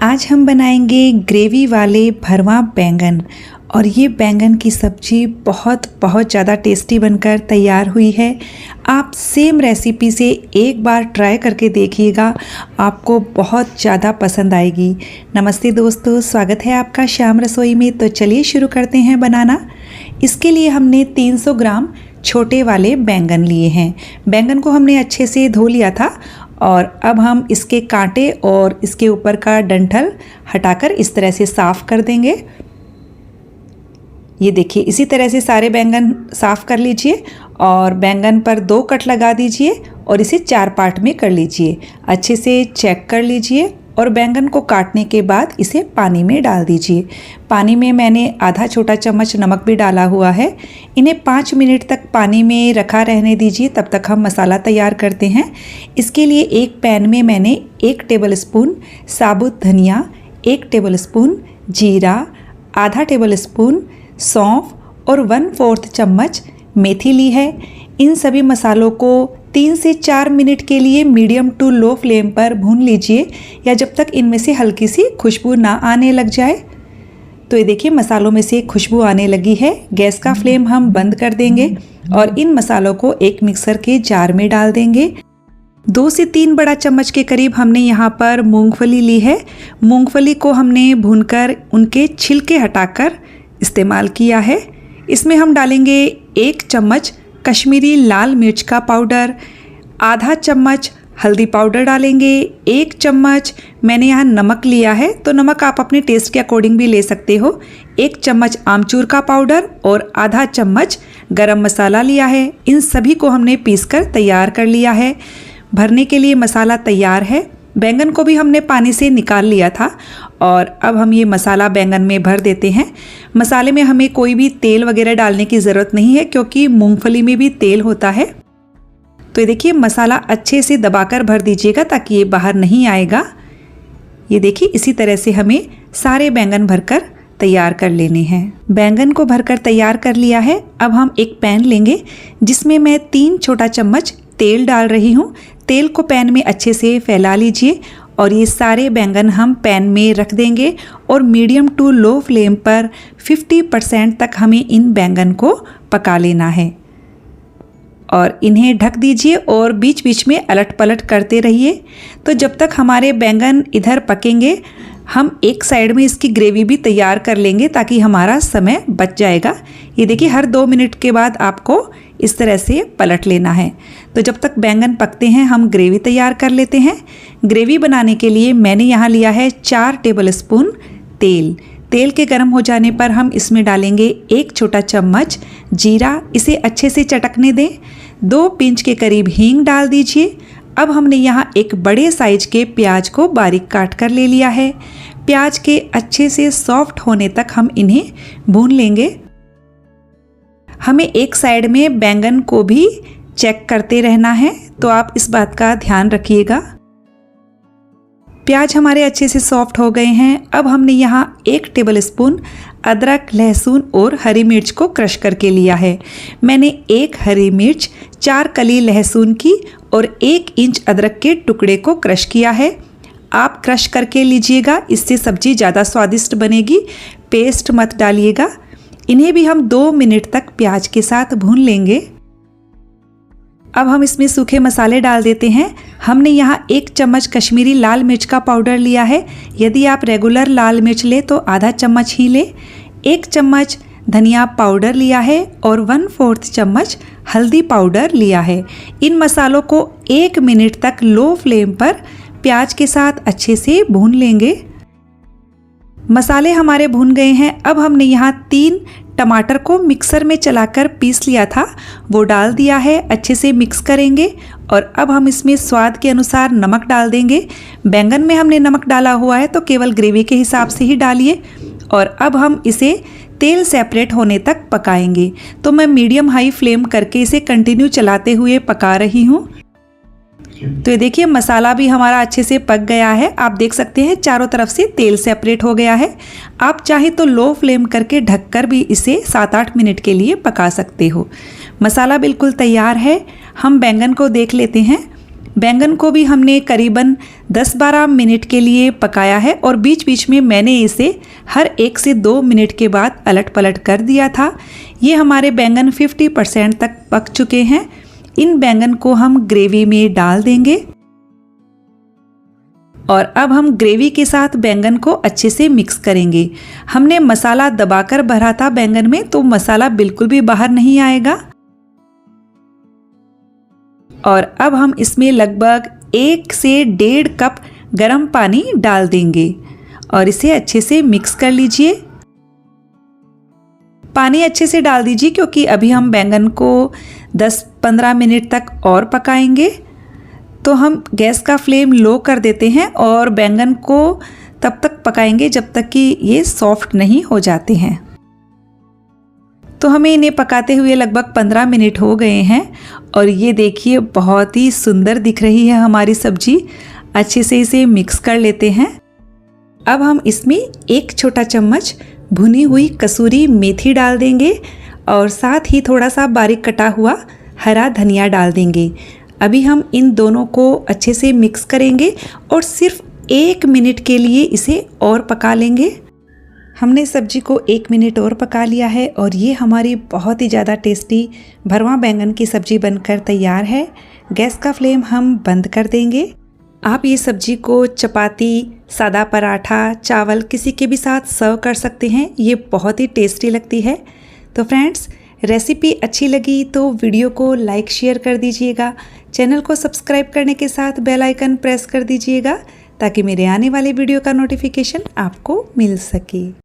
आज हम बनाएंगे ग्रेवी वाले भरवा बैंगन। और ये बैंगन की सब्जी बहुत ज़्यादा टेस्टी बनकर तैयार हुई है। आप सेम रेसिपी से एक बार ट्राई करके देखिएगा, आपको बहुत ज़्यादा पसंद आएगी। नमस्ते दोस्तों, स्वागत है आपका श्याम रसोई में। तो चलिए शुरू करते हैं बनाना। इसके लिए हमने 300 ग्राम छोटे वाले बैंगन लिए हैं। बैंगन को हमने अच्छे से धो लिया था और अब हम इसके कांटे और इसके ऊपर का डंठल हटाकर इस तरह से साफ़ कर देंगे। ये देखिए, इसी तरह से सारे बैंगन साफ़ कर लीजिए और बैंगन पर 2 कट लगा दीजिए और इसे 4 पार्ट में कर लीजिए। अच्छे से चेक कर लीजिए और बैंगन को काटने के बाद इसे पानी में डाल दीजिए। पानी में मैंने आधा छोटा चम्मच नमक भी डाला हुआ है। इन्हें 5 मिनट तक पानी में रखा रहने दीजिए, तब तक हम मसाला तैयार करते हैं। इसके लिए एक पैन में मैंने 1 टेबलस्पून साबुत धनिया, 1 टेबलस्पून जीरा, आधा टेबलस्पून सौंफ और 1/4 चम्मच मेथी ली है। इन सभी मसालों को 3 से 4 मिनट के लिए मीडियम टू लो फ्लेम पर भून लीजिए, या जब तक इनमें से हल्की सी खुशबू ना आने लग जाए। तो ये देखिए, मसालों में से खुशबू आने लगी है। गैस का फ्लेम हम बंद कर देंगे और इन मसालों को एक मिक्सर के जार में डाल देंगे। 2 से 3 बड़ा चम्मच के करीब हमने यहाँ पर मूंगफली ली है। मूंगफली को हमने भूनकर उनके छिलके हटाकर इस्तेमाल किया है। इसमें हम डालेंगे 1 चम्मच कश्मीरी लाल मिर्च का पाउडर, आधा चम्मच हल्दी पाउडर डालेंगे, 1 चम्मच मैंने यहाँ नमक लिया है, तो नमक आप अपने टेस्ट के अकॉर्डिंग भी ले सकते हो। 1 चम्मच आमचूर का पाउडर और आधा चम्मच गरम मसाला लिया है। इन सभी को हमने पीसकर तैयार कर लिया है। भरने के लिए मसाला तैयार है। बैंगन को भी हमने पानी से निकाल लिया था और अब हम ये मसाला बैंगन में भर देते हैं। मसाले में हमें कोई भी तेल वगैरह डालने की ज़रूरत नहीं है, क्योंकि मूंगफली में भी तेल होता है। तो ये देखिए, मसाला अच्छे से दबाकर भर दीजिएगा ताकि ये बाहर नहीं आएगा। ये देखिए, इसी तरह से हमें सारे बैंगन भरकर तैयार कर लेने हैं। बैंगन को भरकर तैयार कर लिया है। अब हम एक पैन लेंगे जिसमें मैं 3 छोटा चम्मच तेल डाल रही हूँ। तेल को पैन में अच्छे से फैला लीजिए और ये सारे बैंगन हम पैन में रख देंगे और मीडियम टू लो फ्लेम पर 50% तक हमें इन बैंगन को पका लेना है। और इन्हें ढक दीजिए और बीच बीच में अलट पलट करते रहिए। तो जब तक हमारे बैंगन इधर पकेंगे, हम एक साइड में इसकी ग्रेवी भी तैयार कर लेंगे ताकि हमारा समय बच जाएगा। ये देखिए, हर 2 मिनट के बाद आपको इस तरह से पलट लेना है। तो जब तक बैंगन पकते हैं, हम ग्रेवी तैयार कर लेते हैं। ग्रेवी बनाने के लिए मैंने यहाँ लिया है 4 टेबलस्पून तेल। तेल के गर्म हो जाने पर हम इसमें डालेंगे 1 छोटा चम्मच जीरा। इसे अच्छे से चटकने दें। 2 पिंच के करीब हींग डाल दीजिए। अब हमने यहाँ एक बड़े साइज के प्याज को बारीक काट कर ले लिया है। प्याज के अच्छे से सॉफ्ट होने तक हम इन्हें भून लेंगे। हमें एक साइड में बैंगन को भी चेक करते रहना है, तो आप इस बात का ध्यान रखिएगा। प्याज हमारे अच्छे से सॉफ्ट हो गए हैं। अब हमने यहाँ 1 टेबलस्पून अदरक, लहसुन और हरी मिर्च को क्रश करके लिया है। मैंने 1 हरी मिर्च, 4 कली लहसुन की और 1 इंच अदरक के टुकड़े को क्रश किया है। आप क्रश करके लीजिएगा, इससे सब्जी ज़्यादा स्वादिष्ट बनेगी। पेस्ट मत डालिएगा। इन्हें भी हम 2 मिनट तक प्याज के साथ भून लेंगे। अब हम इसमें सूखे मसाले डाल देते हैं। हमने यहाँ 1 चम्मच कश्मीरी लाल मिर्च का पाउडर लिया है। यदि आप रेगुलर लाल मिर्च ले तो आधा चम्मच ही ले। 1 चम्मच धनिया पाउडर लिया है और 1/4 चम्मच हल्दी पाउडर लिया है। इन मसालों को 1 मिनट तक लो फ्लेम पर प्याज के साथ अच्छे से भून लेंगे। मसाले हमारे भून गए हैं। अब हमने यहाँ 3 टमाटर को मिक्सर में चलाकर पीस लिया था, वो डाल दिया है। अच्छे से मिक्स करेंगे और अब हम इसमें स्वाद के अनुसार नमक डाल देंगे। बैंगन में हमने नमक डाला हुआ है, तो केवल ग्रेवी के हिसाब से ही डालिए। और अब हम इसे तेल सेपरेट होने तक पकाएंगे। तो मैं मीडियम हाई फ्लेम करके इसे कंटिन्यू चलाते हुए पका रही हूँ। तो ये देखिए, मसाला भी हमारा अच्छे से पक गया है। आप देख सकते हैं चारों तरफ से तेल सेपरेट हो गया है। आप चाहे तो लो फ्लेम करके ढककर भी इसे 7-8 मिनट के लिए पका सकते हो। मसाला बिल्कुल तैयार है। हम बैंगन को देख लेते हैं। बैंगन को भी हमने करीबन 10-12 मिनट के लिए पकाया है और बीच बीच में मैंने इसे हर 1 से 2 मिनट के बाद अलट पलट कर दिया था। ये हमारे बैंगन 50% तक पक चुके हैं। इन बैंगन को हम ग्रेवी में डाल देंगे और अब हम ग्रेवी के साथ बैंगन को अच्छे से मिक्स करेंगे। हमने मसाला दबाकर भरा था बैंगन में, तो मसाला बिल्कुल भी बाहर नहीं आएगा। और अब हम इसमें लगभग 1 से 1.5 कप गर्म पानी डाल देंगे और इसे अच्छे से मिक्स कर लीजिए। पानी अच्छे से डाल दीजिए क्योंकि अभी हम बैंगन को 10-15 मिनट तक और पकाएंगे। तो हम गैस का फ्लेम लो कर देते हैं और बैंगन को तब तक पकाएंगे जब तक कि ये सॉफ्ट नहीं हो जाते हैं। तो हमें इन्हें पकाते हुए लगभग 15 मिनट हो गए हैं और ये देखिए बहुत ही सुंदर दिख रही है हमारी सब्जी। अच्छे से इसे मिक्स कर लेते हैं। अब हम इसमें 1 छोटा चम्मच भुनी हुई कसूरी मेथी डाल देंगे और साथ ही थोड़ा सा बारीक कटा हुआ हरा धनिया डाल देंगे। अभी हम इन दोनों को अच्छे से मिक्स करेंगे और सिर्फ 1 मिनट के लिए इसे और पका लेंगे। हमने सब्जी को 1 मिनट और पका लिया है और ये हमारी बहुत ही ज़्यादा टेस्टी भरवा बैंगन की सब्जी बनकर तैयार है। गैस का फ्लेम हम बंद कर देंगे। आप ये सब्जी को चपाती, सादा पराठा, चावल किसी के भी साथ सर्व कर सकते हैं। ये बहुत ही टेस्टी लगती है। तो फ्रेंड्स, रेसिपी अच्छी लगी तो वीडियो को लाइक शेयर कर दीजिएगा। चैनल को सब्सक्राइब करने के साथ बेल आइकन प्रेस कर दीजिएगा ताकि मेरे आने वाले वीडियो का नोटिफिकेशन आपको मिल सके।